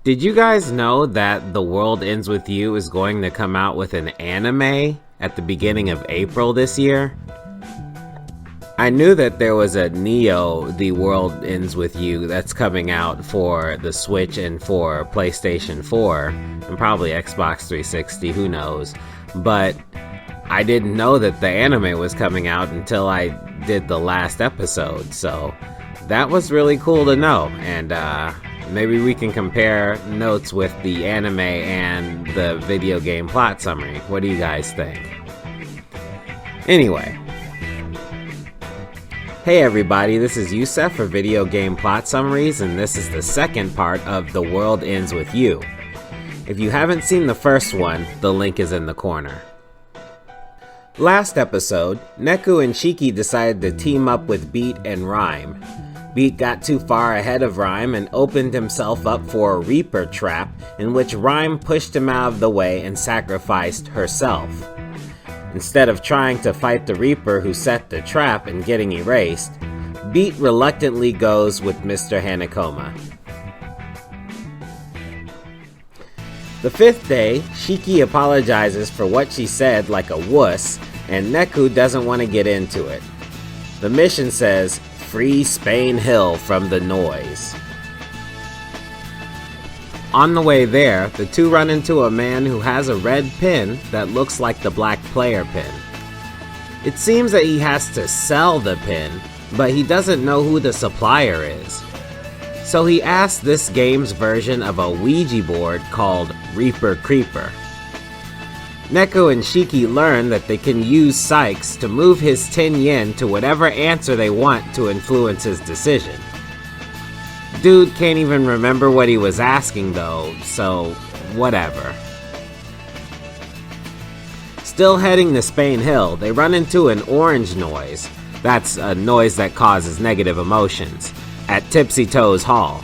Did you guys know that The World Ends With You is going to come out with an anime at the beginning of April this year? I knew that there was a Neo The World Ends With You that's coming out for the Switch and for PlayStation 4 and probably Xbox 360, who knows. But I didn't know that the anime was coming out until I did the last episode, so that was really cool to know, and maybe we can compare notes with the anime and the video game plot summary. What do you guys think? Anyway. Hey everybody, this is Yusef for Video Game Plot Summaries, and this is the second part of The World Ends With You. If you haven't seen the first one, the link is in the corner. Last episode, Neku and Shiki decided to team up with Beat and Rhyme. Beat got too far ahead of Rhyme and opened himself up for a Reaper trap in which Rhyme pushed him out of the way and sacrificed herself. Instead of trying to fight the Reaper who set the trap and getting erased, Beat reluctantly goes with Mr. Hanekoma. The fifth day, Shiki apologizes for what she said like a wuss, and Neku doesn't want to get into it. The mission says, "Free Spain Hill from the noise." On the way there, the two run into a man who has a red pin that looks like the black player pin. It seems that he has to sell the pin, but he doesn't know who the supplier is. So he asks this game's version of a Ouija board called Reaper Creeper. Neku and Shiki learn that they can use Sykes to move his 10 yen to whatever answer they want to influence his decision. Dude can't even remember what he was asking though, so whatever. Still heading to Spain Hill, they run into an orange noise. That's a noise that causes negative emotions. At Tipsy Toes Hall.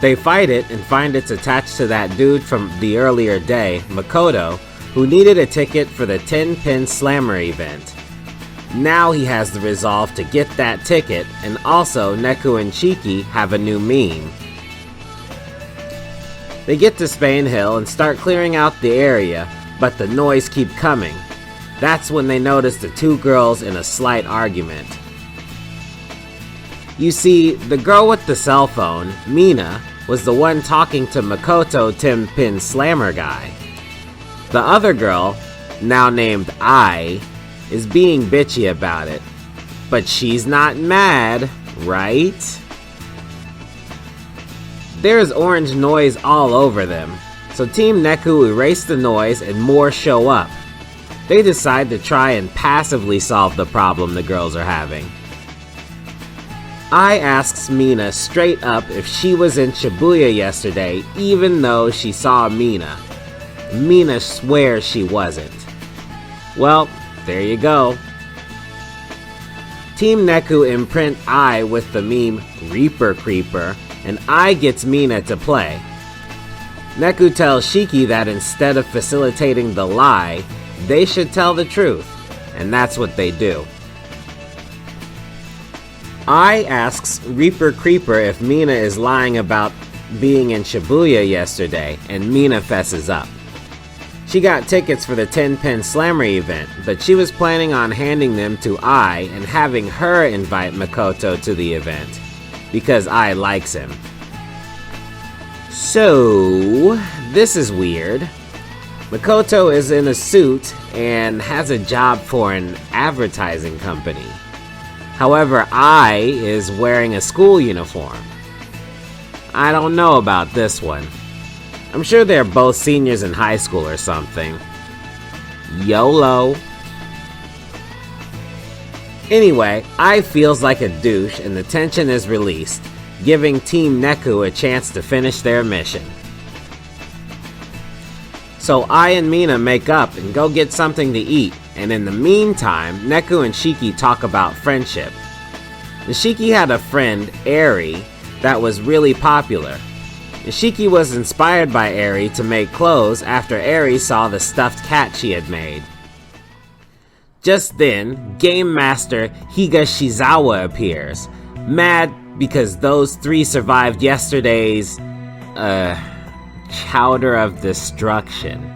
They fight it and find it's attached to that dude from the earlier day, Makoto, who needed a ticket for the 10-pin slammer event. Now he has the resolve to get that ticket, and also Neku and Shiki have a new meme. They get to Spain Hill and start clearing out the area, but the noise keeps coming. That's when they notice the two girls in a slight argument. You see, the girl with the cell phone, Mina, was the one talking to Makoto 10-pin slammer guy. The other girl, now named Ai, is being bitchy about it. But she's not mad, right? There's orange noise all over them, so Team Neku erase the noise and more show up. They decide to try and passively solve the problem the girls are having. Ai asks Mina straight up if she was in Shibuya yesterday, even though she saw Mina. Mina swears she wasn't. Well, there you go. Team Neku imprint Ai with the meme Reaper Creeper, and Ai gets Mina to play. Neku tells Shiki that instead of facilitating the lie, they should tell the truth, and that's what they do. Ai asks Reaper Creeper if Mina is lying about being in Shibuya yesterday, and Mina fesses up. She got tickets for the 10-pin slammer event, but she was planning on handing them to Ai and having her invite Makoto to the event, because Ai likes him. So, this is weird. Makoto is in a suit and has a job for an advertising company. However, Ai is wearing a school uniform. I don't know about this one. I'm sure they're both seniors in high school or something. YOLO. Anyway, Ai feels like a douche and the tension is released, giving Team Neku a chance to finish their mission. So Ai and Mina make up and go get something to eat, and in the meantime, Neku and Shiki talk about friendship. And Shiki had a friend, Eri, that was really popular. And Shiki was inspired by Eri to make clothes after Eri saw the stuffed cat she had made. Just then, Game Master Higashizawa appears, mad because those three survived yesterday's chowder of destruction.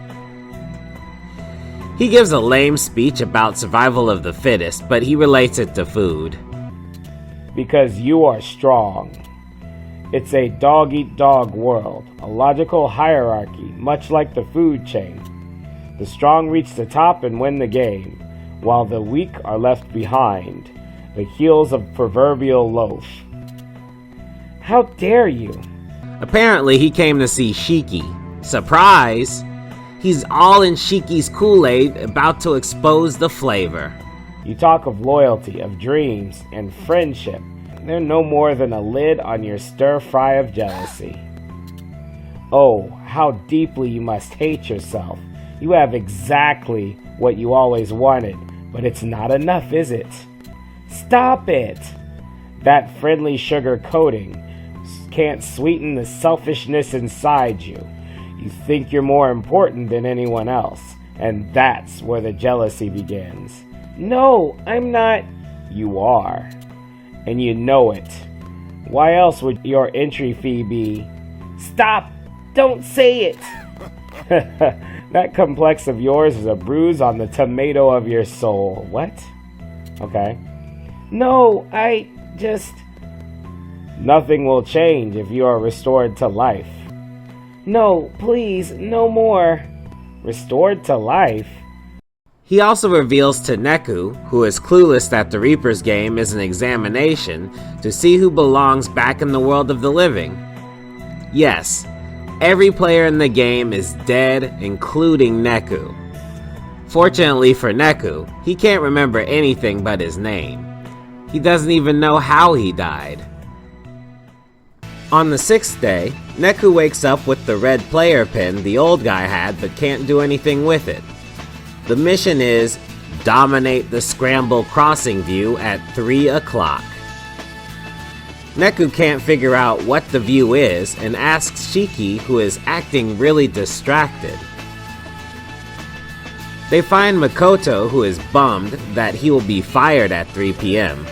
He gives a lame speech about survival of the fittest, but he relates it to food. Because you are strong. It's a dog-eat-dog world, a logical hierarchy, much like the food chain. The strong reach the top and win the game, while the weak are left behind, the heels of proverbial loaf. How dare you? Apparently he came to see Shiki. Surprise! He's all in Shiki's Kool-Aid, about to expose the flavor. You talk of loyalty, of dreams, and friendship. They're no more than a lid on your stir-fry of jealousy. Oh, how deeply you must hate yourself. You have exactly what you always wanted, but it's not enough, is it? Stop it! That friendly sugar coating can't sweeten the selfishness inside you. You think you're more important than anyone else, and that's where the jealousy begins. No, I'm not. You are. And you know it. Why else would your entry fee be? Stop! Don't say it! That complex of yours is a bruise on the tomato of your soul. What? Okay. No, I just... Nothing will change if you are restored to life. No, please, no more. Restored to life? He also reveals to Neku, who is clueless that the Reaper's game is an examination to see who belongs back in the world of the living. Yes, every player in the game is dead, including Neku. Fortunately for Neku, he can't remember anything but his name. He doesn't even know how he died. On the 6th day, Neku wakes up with the red player pin the old guy had but can't do anything with it. The mission is dominate the Scramble crossing view at 3 o'clock. Neku can't figure out what the view is and asks Shiki, who is acting really distracted. They find Makoto, who is bummed that he will be fired at 3 p.m.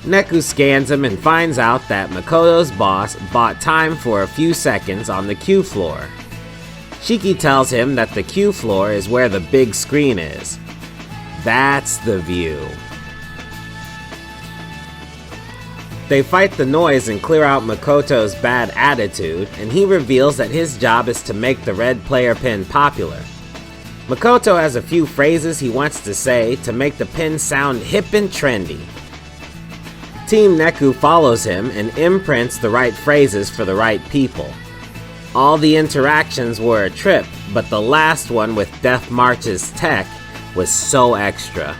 Neku scans him and finds out that Makoto's boss bought time for a few seconds on the queue floor. Shiki tells him that the queue floor is where the big screen is. That's the view. They fight the noise and clear out Makoto's bad attitude, and he reveals that his job is to make the red player pin popular. Makoto has a few phrases he wants to say to make the pin sound hip and trendy. Team Neku follows him and imprints the right phrases for the right people. All the interactions were a trip, but the last one with Death March's tech was so extra.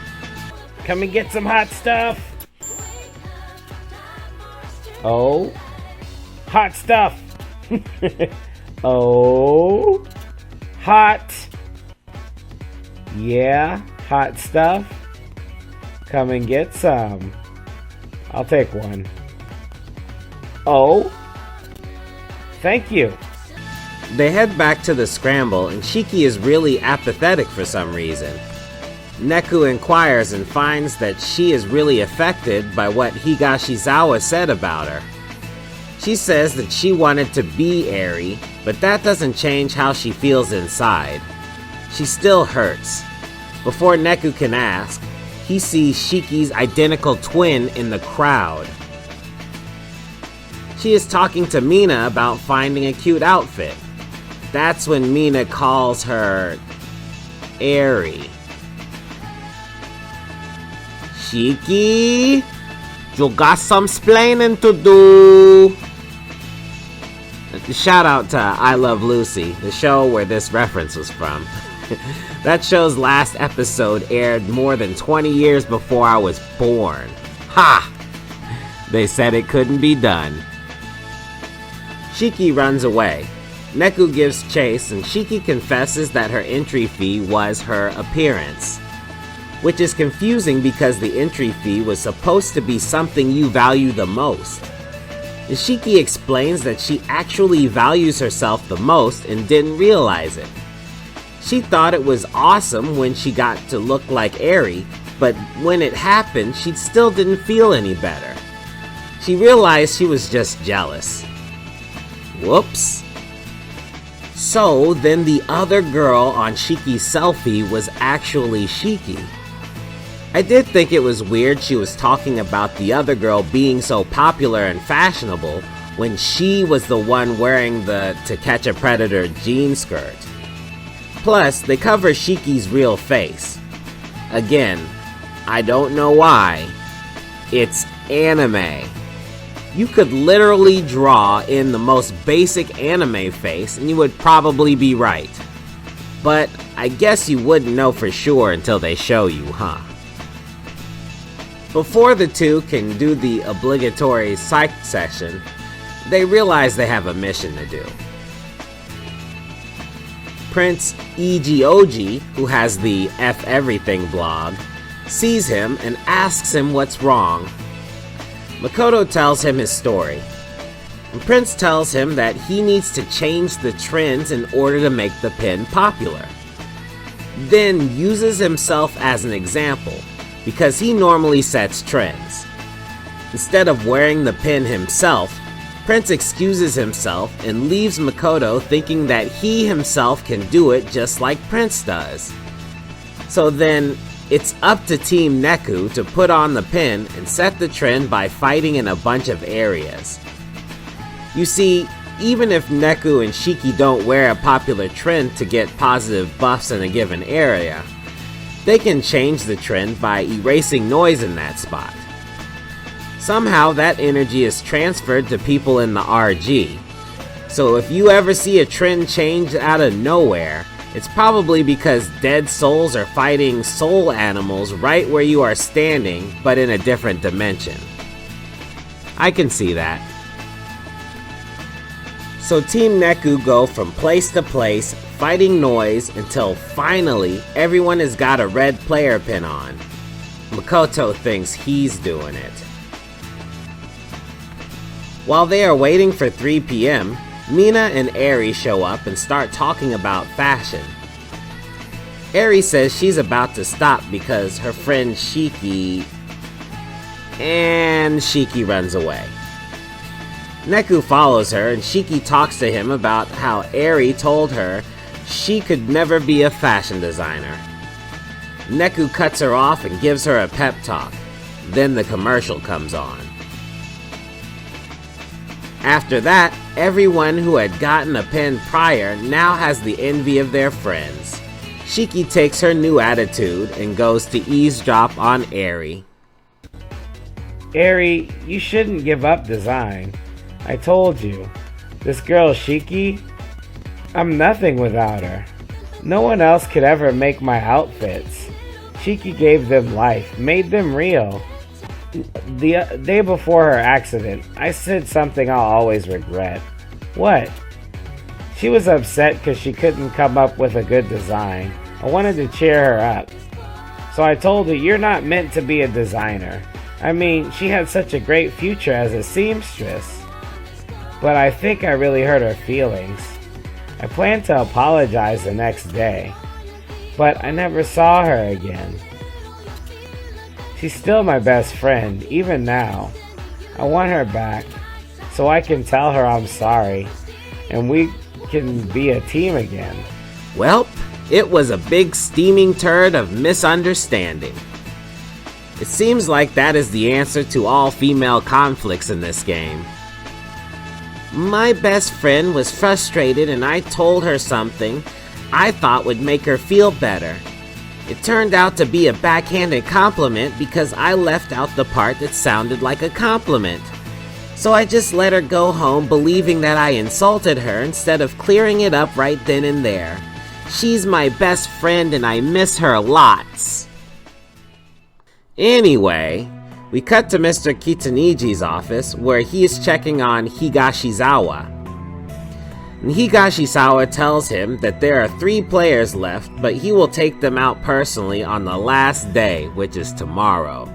Come and get some hot stuff. Oh, hot stuff. Oh, hot. Yeah, hot stuff. Come and get some. I'll take one. Oh, thank you. They head back to the Scramble, and Shiki is really apathetic for some reason. Neku inquires and finds that she is really affected by what Higashizawa said about her. She says that she wanted to be Eri, but that doesn't change how she feels inside. She still hurts. Before Neku can ask, he sees Shiki's identical twin in the crowd. She is talking to Mina about finding a cute outfit. That's when Mina calls her Eri. Shiki, you got some splaining to do. Shout out to I Love Lucy, the show where this reference was from. That show's last episode aired more than 20 years before I was born. Ha! They said it couldn't be done. Shiki runs away. Neku gives chase, and Shiki confesses that her entry fee was her appearance. Which is confusing because the entry fee was supposed to be something you value the most. Shiki explains that she actually values herself the most and didn't realize it. She thought it was awesome when she got to look like Eri, but when it happened, she still didn't feel any better. She realized she was just jealous. Whoops. So then the other girl on Shiki's selfie was actually Shiki. I did think it was weird she was talking about the other girl being so popular and fashionable when she was the one wearing the To Catch a Predator jean skirt. Plus, they cover Shiki's real face. Again, I don't know why. It's anime. You could literally draw in the most basic anime face and you would probably be right. But I guess you wouldn't know for sure until they show you, huh? Before the two can do the obligatory psych session, they realize they have a mission to do. Prince EGOG, who has the F Everything blog, sees him and asks him what's wrong. Makoto tells him his story, and Prince tells him that he needs to change the trends in order to make the pin popular. Then uses himself as an example, because he normally sets trends. Instead of wearing the pin himself, Prince excuses himself and leaves Makoto thinking that he himself can do it just like Prince does. So then, it's up to Team Neku to put on the pin and set the trend by fighting in a bunch of areas. You see, even if Neku and Shiki don't wear a popular trend to get positive buffs in a given area, they can change the trend by erasing noise in that spot. Somehow that energy is transferred to people in the RG. So if you ever see a trend change out of nowhere, it's probably because dead souls are fighting soul animals right where you are standing, but in a different dimension. I can see that. So Team Neku go from place to place, fighting noise until finally everyone has got a red player pin on. Makoto thinks he's doing it. While they are waiting for 3 p.m., Mina and Eri show up and start talking about fashion. Eri says she's about to stop because her friend Shiki... and Shiki runs away. Neku follows her and Shiki talks to him about how Eri told her she could never be a fashion designer. Neku cuts her off and gives her a pep talk. Then the commercial comes on. After that, everyone who had gotten a pin prior now has the envy of their friends. Shiki takes her new attitude and goes to eavesdrop on Eri. Eri, you shouldn't give up design. I told you. This girl Shiki, I'm nothing without her. No one else could ever make my outfits. Shiki gave them life, made them real. The day before her accident, I said something I'll always regret. What? She was upset because she couldn't come up with a good design. I wanted to cheer her up. So I told her, you're not meant to be a designer. I mean, she had such a great future as a seamstress. But I think I really hurt her feelings. I planned to apologize the next day, but I never saw her again. She's still my best friend, even now. I want her back, so I can tell her I'm sorry, and we can be a team again. Welp, it was a big steaming turd of misunderstanding. It seems like that is the answer to all female conflicts in this game. My best friend was frustrated and I told her something I thought would make her feel better. It turned out to be a backhanded compliment because I left out the part that sounded like a compliment. So I just let her go home believing that I insulted her instead of clearing it up right then and there. She's my best friend and I miss her lots. Anyway, we cut to Mr. Kitaniji's office where he is checking on Higashizawa. And Higashizawa tells him that there are 3 players left, but he will take them out personally on the last day, which is tomorrow.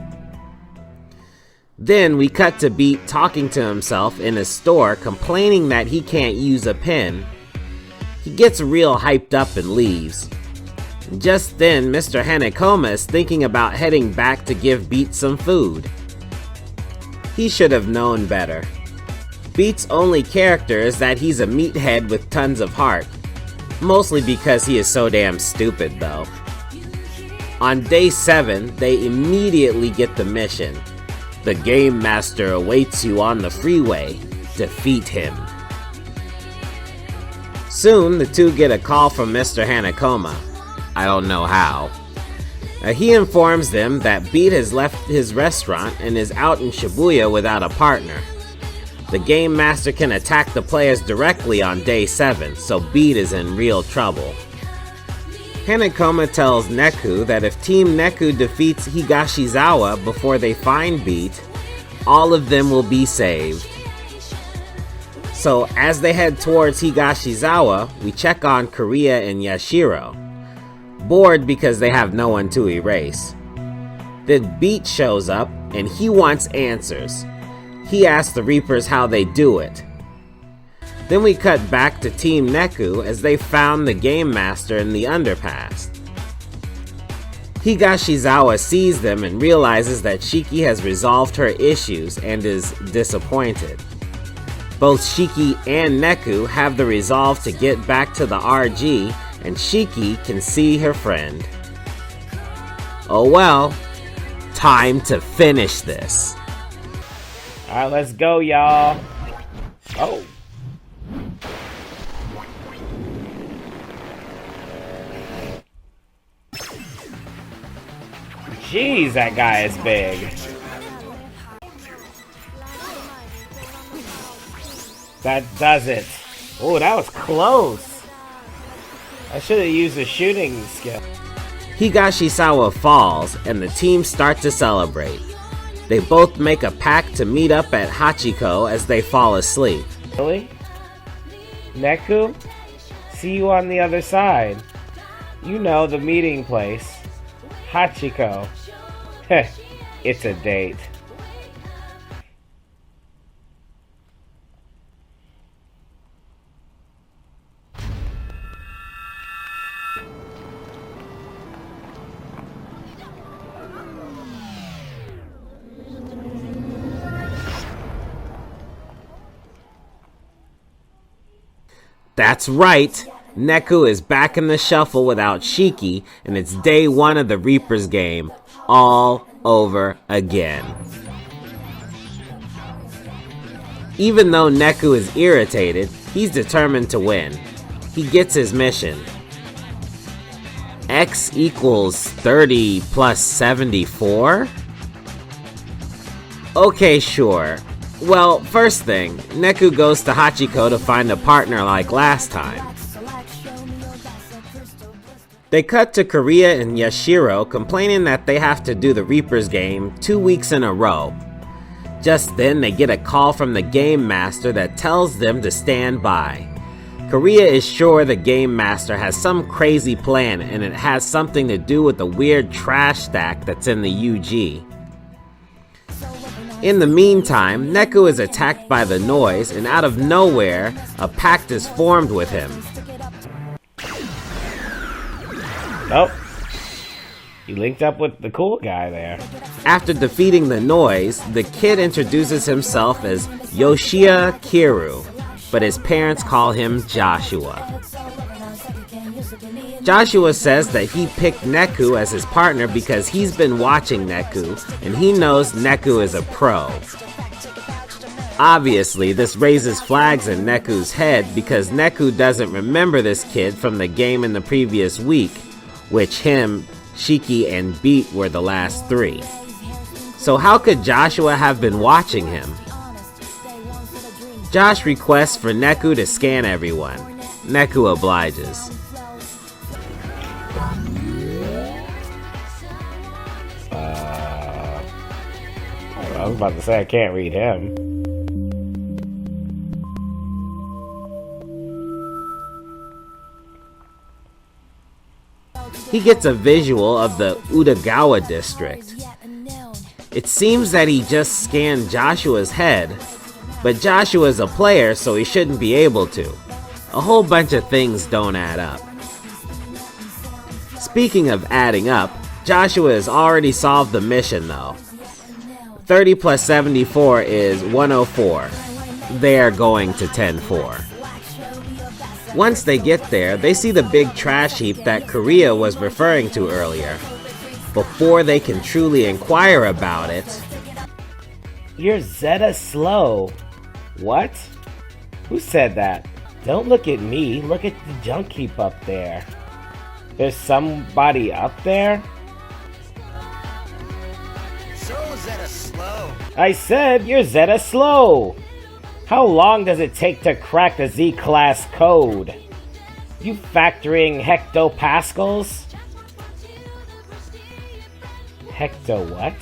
Then we cut to Beat talking to himself in a store complaining that he can't use a pen. He gets real hyped up and leaves. Just then, Mr. Hanekoma is thinking about heading back to give Beat some food. He should have known better. Beat's only character is that he's a meathead with tons of heart. Mostly because he is so damn stupid though. On day 7, they immediately get the mission. The Game Master awaits you on the freeway. Defeat him. Soon, the two get a call from Mr. Hanakoma. I don't know how. He informs them that Beat has left his restaurant and is out in Shibuya without a partner. The Game Master can attack the players directly on day 7, so Beat is in real trouble. Hanakoma tells Neku that if Team Neku defeats Higashizawa before they find Beat, all of them will be saved. So as they head towards Higashizawa, we check on Kariya and Yashiro, bored because they have no one to erase. Then Beat shows up and he wants answers. He asks the Reapers how they do it. Then we cut back to Team Neku as they found the Game Master in the underpass. Higashizawa sees them and realizes that Shiki has resolved her issues and is disappointed. Both Shiki and Neku have the resolve to get back to the RG, and Shiki can see her friend. Oh well, time to finish this. Alright, let's go, y'all. Oh. Jeez, that guy is big. That does it. Oh, that was close. I should have used a shooting skill. Higashizawa falls, and the team start to celebrate. They both make a pact to meet up at Hachiko as they fall asleep. Really? Neku? See you on the other side. You know, the meeting place. Hachiko. Heh, it's a date. That's right! Neku is back in the shuffle without Shiki, and it's day 1 of the Reapers game, all over again. Even though Neku is irritated, he's determined to win. He gets his mission. X equals 30 plus 74? Okay, sure. Well, first thing, Neku goes to Hachiko to find a partner like last time. They cut to Kariya and Yashiro complaining that they have to do the Reapers game 2 weeks in a row. Just then they get a call from the Game Master that tells them to stand by. Kariya is sure the Game Master has some crazy plan and it has something to do with the weird trash stack that's in the UG. In the meantime, Neku is attacked by the noise, and out of nowhere, a pact is formed with him. Nope. He linked up with the cool guy there. After defeating the noise, the kid introduces himself as Yoshia Kiru, but his parents call him Joshua. Joshua says that he picked Neku as his partner because he's been watching Neku, and he knows Neku is a pro. Obviously, this raises flags in Neku's head because Neku doesn't remember this kid from the game in the previous week, which him, Shiki, and Beat were the last 3. So how could Joshua have been watching him? Josh requests for Neku to scan everyone. Neku obliges. I was about to say I can't read him. He gets a visual of the Utagawa district. It seems that he just scanned Joshua's head, but Joshua's a player, so he shouldn't be able to. A whole bunch of things don't add up. Speaking of adding up, Joshua has already solved the mission though. 30 plus 74 is 104. they are going to 10-4. Once they get there, they see the big trash heap that Korea was referring to earlier. Before they can truly inquire about it... You're Zeta slow. What? Who said that? Don't look at me, look at the junk heap up there. There's somebody up there? So Zeta slow. I said you're Zeta slow. How long does it take to crack the Z-Class code? You factoring hectopascals? Hecto what?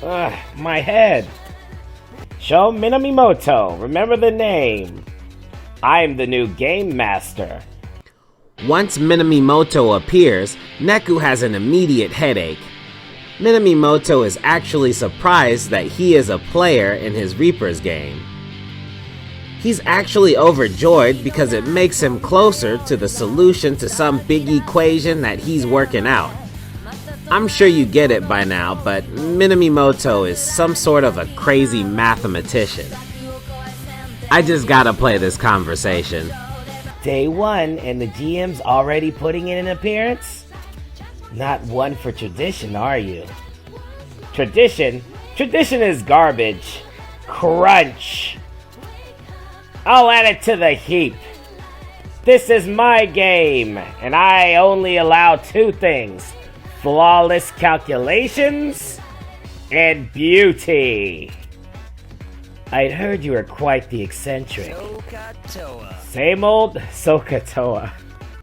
Ugh, my head. Sho Minamimoto, remember the name. I'm the new game master. Once Minamimoto appears, Neku has an immediate headache. Minamimoto is actually surprised that he is a player in his Reapers game. He's actually overjoyed because it makes him closer to the solution to some big equation that he's working out. I'm sure you get it by now, but Minamimoto is some sort of a crazy mathematician. I just gotta play this conversation. Day 1 and the GM's already putting in an appearance? Not one for tradition, are you? Tradition? Tradition is garbage. Crunch. I'll add it to the heap. This is my game, and I only allow 2 things. Flawless calculations and beauty. I'd heard you were quite the eccentric. Sokatoa. Same old Sokatoa.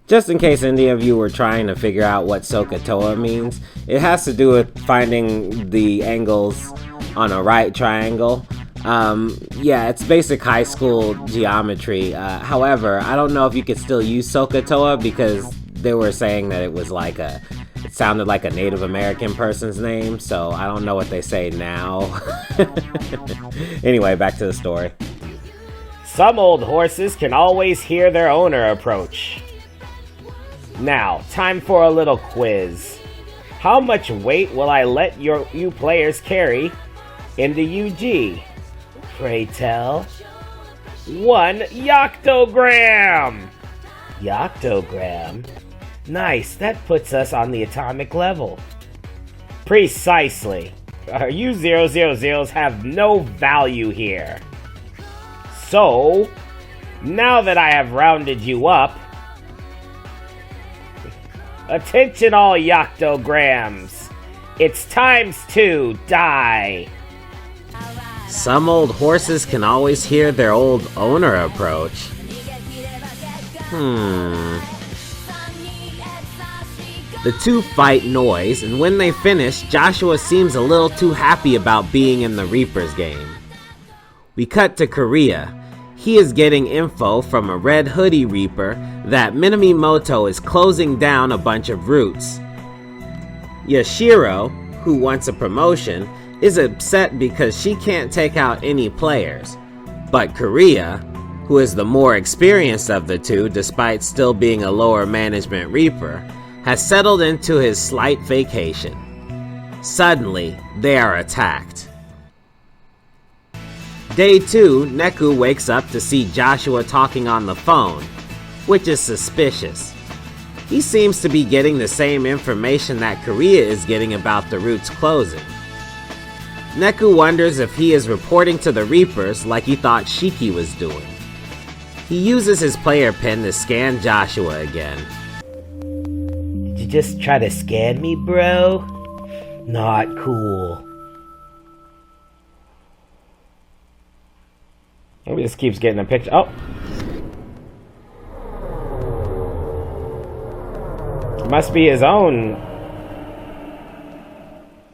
Just in case any of you were trying to figure out what Sokatoa means, it has to do with finding the angles on a right triangle. Yeah, it's basic high school geometry. However, I don't know if you could still use Sokatoa because they were saying that it was like it sounded like a Native American person's name, so I don't know what they say now. Anyway, back to the story. Some old horses can always hear their owner approach. Now, time for a little quiz. How much weight will I let you players carry in the UG? Pray tell. 1 yoctogram! Yoctogram? Nice, that puts us on the atomic level. Precisely. You 000s have no value here. So, now that I have rounded you up, attention all yoctograms. It's times 2 die. Some old horses can always hear their old owner approach. The 2 fight noise, and when they finish, Joshua seems a little too happy about being in the Reapers game. We cut to Korea. He is getting info from a red hoodie Reaper that Minamimoto is closing down a bunch of routes. Yashiro, who wants a promotion, is upset because she can't take out any players. But Korea, who is the more experienced of the 2 despite still being a lower management Reaper, has settled into his slight vacation. Suddenly, they are attacked. Day 2, Neku wakes up to see Joshua talking on the phone, which is suspicious. He seems to be getting the same information that Korea is getting about the routes closing. Neku wonders if he is reporting to the Reapers like he thought Shiki was doing. He uses his player pen to scan Joshua again. Did you just try to scan me, bro? Not cool. Maybe this keeps getting a picture. Oh! It must be his own.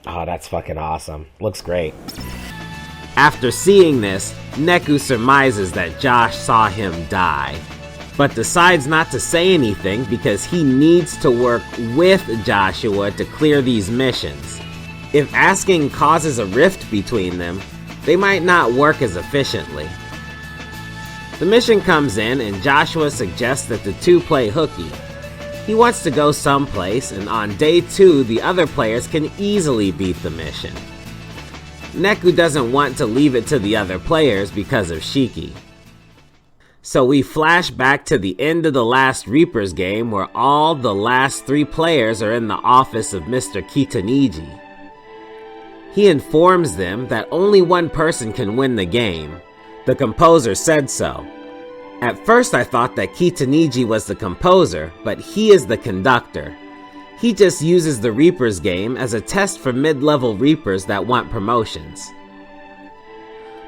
Oh, that's fucking awesome. Looks great. After seeing this, Neku surmises that Josh saw him die, but decides not to say anything because he needs to work with Joshua to clear these missions. If asking causes a rift between them, they might not work as efficiently. The mission comes in and Joshua suggests that the 2 play hooky. He wants to go someplace, and on day 2 the other players can easily beat the mission. Neku doesn't want to leave it to the other players because of Shiki. So we flash back to the end of the last Reapers game where all the last 3 players are in the office of Mr. Kitaniji. He informs them that only one person can win the game. The composer said so. At first I thought that Kitaniji was the composer, but he is the conductor. He just uses the Reapers game as a test for mid-level Reapers that want promotions.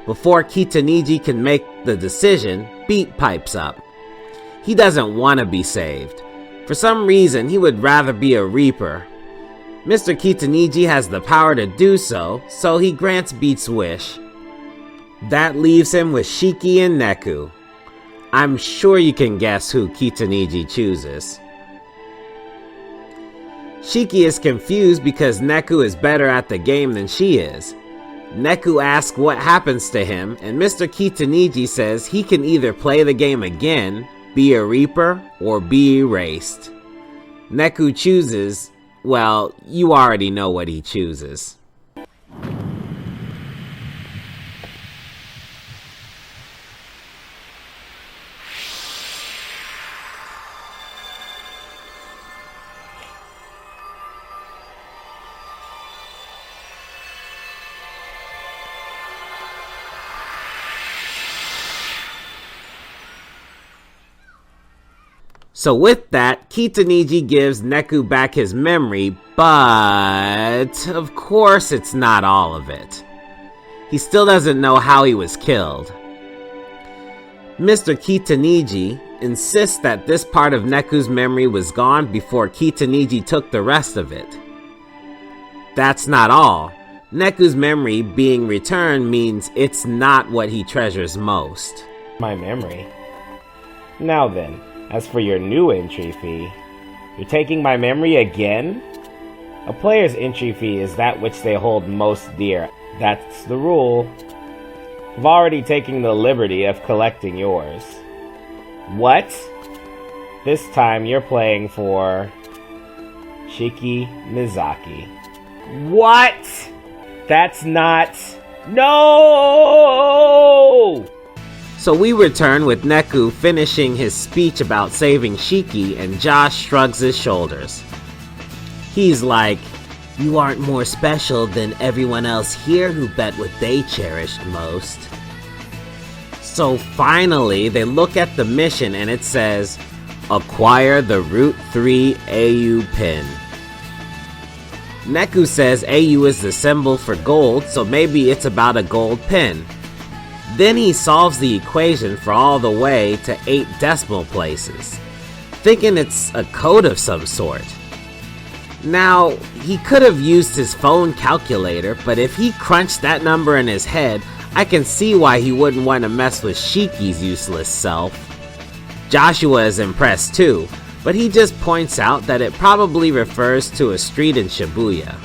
Before Kitaniji can make the decision, Beat pipes up. He doesn't want to be saved. For some reason, he would rather be a Reaper. Mr. Kitaniji has the power to do so, so he grants Beat's wish. That leaves him with Shiki and Neku. I'm sure you can guess who Kitaniji chooses. Shiki is confused because Neku is better at the game than she is. Neku asks what happens to him, and Mr. Kitaniji says he can either play the game again, be a Reaper, or be erased. Neku chooses, well, you already know what he chooses. So with that, Kitaniji gives Neku back his memory, but of course it's not all of it. He still doesn't know how he was killed. Mr. Kitaniji insists that this part of Neku's memory was gone before Kitaniji took the rest of it. That's not all. Neku's memory being returned means it's not what he treasures most. My memory. Now then, as for your new entry fee, you're taking my memory again? A player's entry fee is that which they hold most dear. That's the rule. I've already taken the liberty of collecting yours. What? This time you're playing for Shiki Mizaki. What? That's not... No! So we return with Neku finishing his speech about saving Shiki, and Josh shrugs his shoulders. He's like, "You aren't more special than everyone else here who bet what they cherished most." So finally, they look at the mission and it says, "Acquire the Route 3 AU pin." Neku says AU is the symbol for gold, so maybe it's about a gold pin. Then he solves the equation for all the way to 8 decimal places, thinking it's a code of some sort. Now, he could have used his phone calculator, but if he crunched that number in his head, I can see why he wouldn't want to mess with Shiki's useless self. Joshua is impressed too, but he just points out that it probably refers to a street in Shibuya.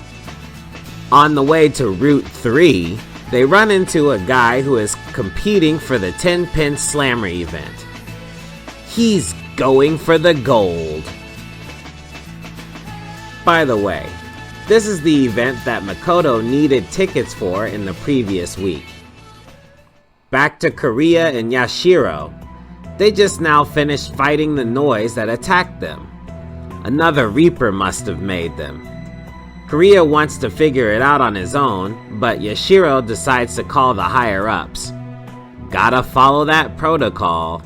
On the way to Route 3, they run into a guy who is competing for the 10-pin slammer event. He's going for the gold. By the way, this is the event that Makoto needed tickets for in the previous week. Back to Kariya and Yashiro. They just now finished fighting the noise that attacked them. Another Reaper must have made them. Kariya wants to figure it out on his own, but Yashiro decides to call the higher-ups. Gotta follow that protocol.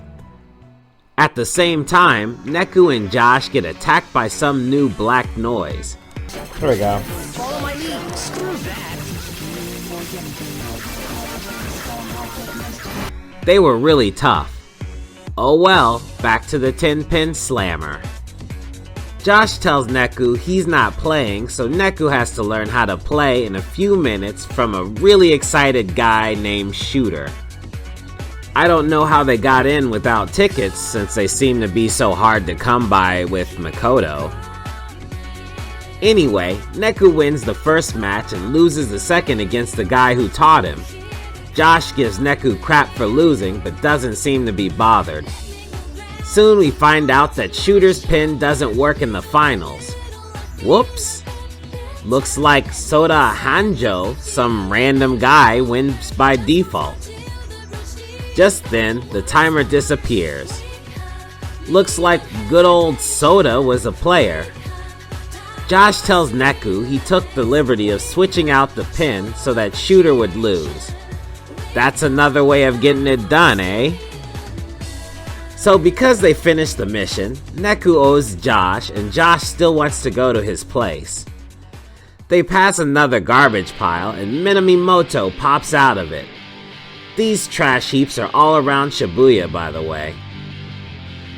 At the same time, Neku and Josh get attacked by some new black noise. There we go. Follow my lead. Screw that. They were really tough. Oh well, back to the 10-pin slammer. Josh tells Neku he's not playing, so Neku has to learn how to play in a few minutes from a really excited guy named Shooter. I don't know how they got in without tickets, since they seem to be so hard to come by with Makoto. Anyway, Neku wins the first match and loses the second against the guy who taught him. Josh gives Neku crap for losing, but doesn't seem to be bothered. Soon we find out that Shooter's pin doesn't work in the finals. Whoops! Looks like Soda Hanjo, some random guy, wins by default. Just then, the timer disappears. Looks like good old Soda was a player. Josh tells Neku he took the liberty of switching out the pin so that Shooter would lose. That's another way of getting it done, eh? So because they finished the mission, Neku owes Josh, and Josh still wants to go to his place. They pass another garbage pile, and Minamimoto pops out of it. These trash heaps are all around Shibuya, by the way.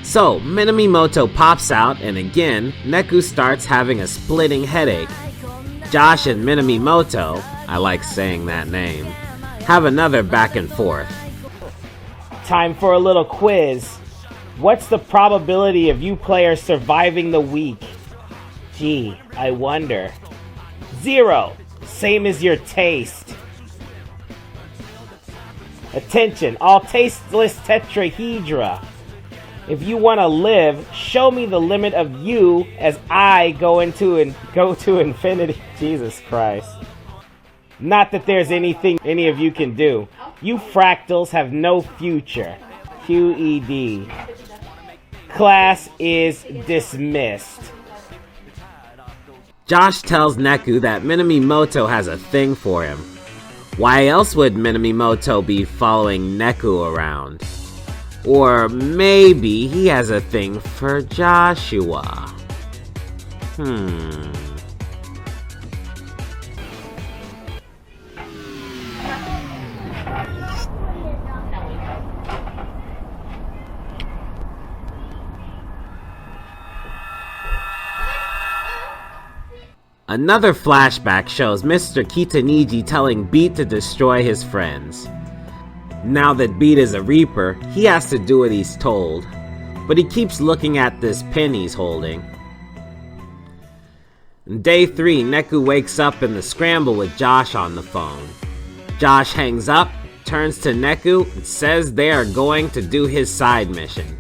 So, Minamimoto pops out, and again, Neku starts having a splitting headache. Josh and Minamimoto, I like saying that name, have another back and forth. Time for a little quiz. What's the probability of you players surviving the week? Gee, I wonder. 0. Same as your taste. Attention, all tasteless tetrahedra. If you want to live, show me the limit of you as I go to infinity. Jesus Christ. Not that there's anything any of you can do. You fractals have no future. QED. Class is dismissed. Josh tells Neku that Minamimoto has a thing for him. Why else would Minamimoto be following Neku around? Or maybe he has a thing for Joshua. Another flashback shows Mr. Kitaniji telling Beat to destroy his friends. Now that Beat is a Reaper, he has to do what he's told, but he keeps looking at this pin he's holding. On day 3, Neku wakes up in the scramble with Josh on the phone. Josh hangs up, turns to Neku, and says they are going to do his side mission.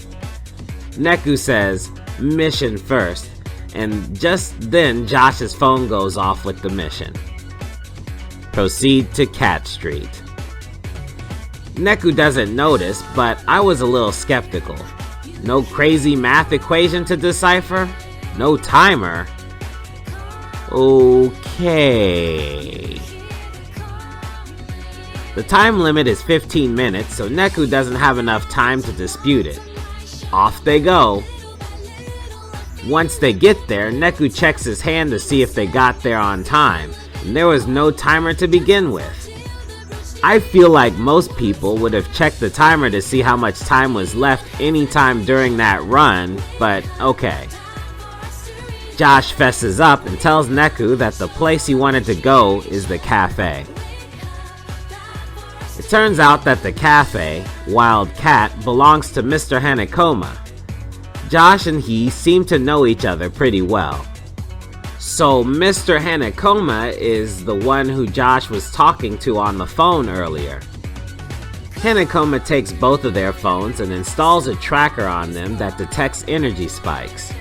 Neku says, "Mission first," and just then Josh's phone goes off with the mission. Proceed to Cat Street. Neku doesn't notice, but I was a little skeptical. No crazy math equation to decipher? No timer? Okay. The time limit is 15 minutes, so Neku doesn't have enough time to dispute it. Off they go. Once they get there, Neku checks his hand to see if they got there on time, and there was no timer to begin with. I feel like most people would have checked the timer to see how much time was left anytime during that run, but okay. Josh fesses up and tells Neku that the place he wanted to go is the cafe. It turns out that the cafe, Wild Cat, belongs to Mr. Hanekoma. Josh and he seem to know each other pretty well. So Mr. Hanekoma is the one who Josh was talking to on the phone earlier. Hanekoma takes both of their phones and installs a tracker on them that detects energy spikes.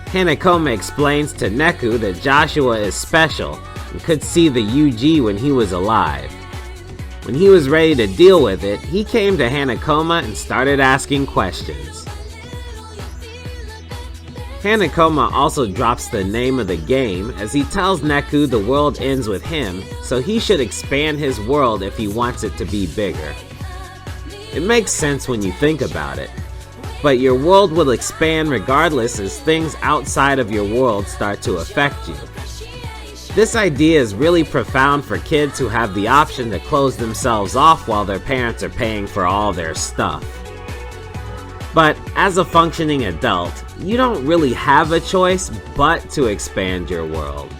Hanekoma explains to Neku that Joshua is special and could see the UG when he was alive. When he was ready to deal with it, he came to Hanekoma and started asking questions. Hanekoma also drops the name of the game as he tells Neku the world ends with him, so he should expand his world if he wants it to be bigger. It makes sense when you think about it, but your world will expand regardless as things outside of your world start to affect you. This idea is really profound for kids who have the option to close themselves off while their parents are paying for all their stuff. But as a functioning adult, you don't really have a choice but to expand your world.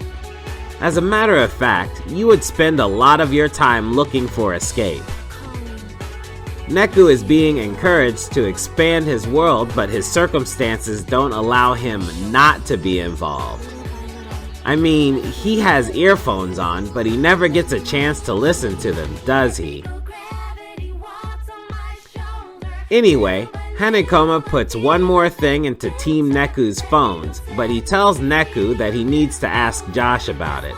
As a matter of fact, you would spend a lot of your time looking for escape. Neku is being encouraged to expand his world, but his circumstances don't allow him not to be involved. I mean, he has earphones on, but he never gets a chance to listen to them, does he? Anyway, Hanekoma puts one more thing into Team Neku's phones, but he tells Neku that he needs to ask Josh about it.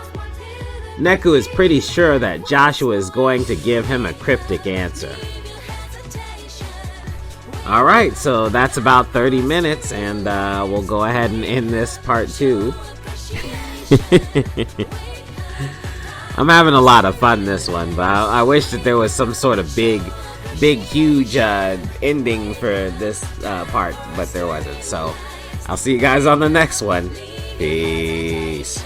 Neku is pretty sure that Joshua is going to give him a cryptic answer. Alright, so that's about 30 minutes, and we'll go ahead and end this part 2. I'm having a lot of fun this one, but I wish that there was some sort of big, huge ending for this part, but there wasn't. So I'll see you guys on the next one. Peace.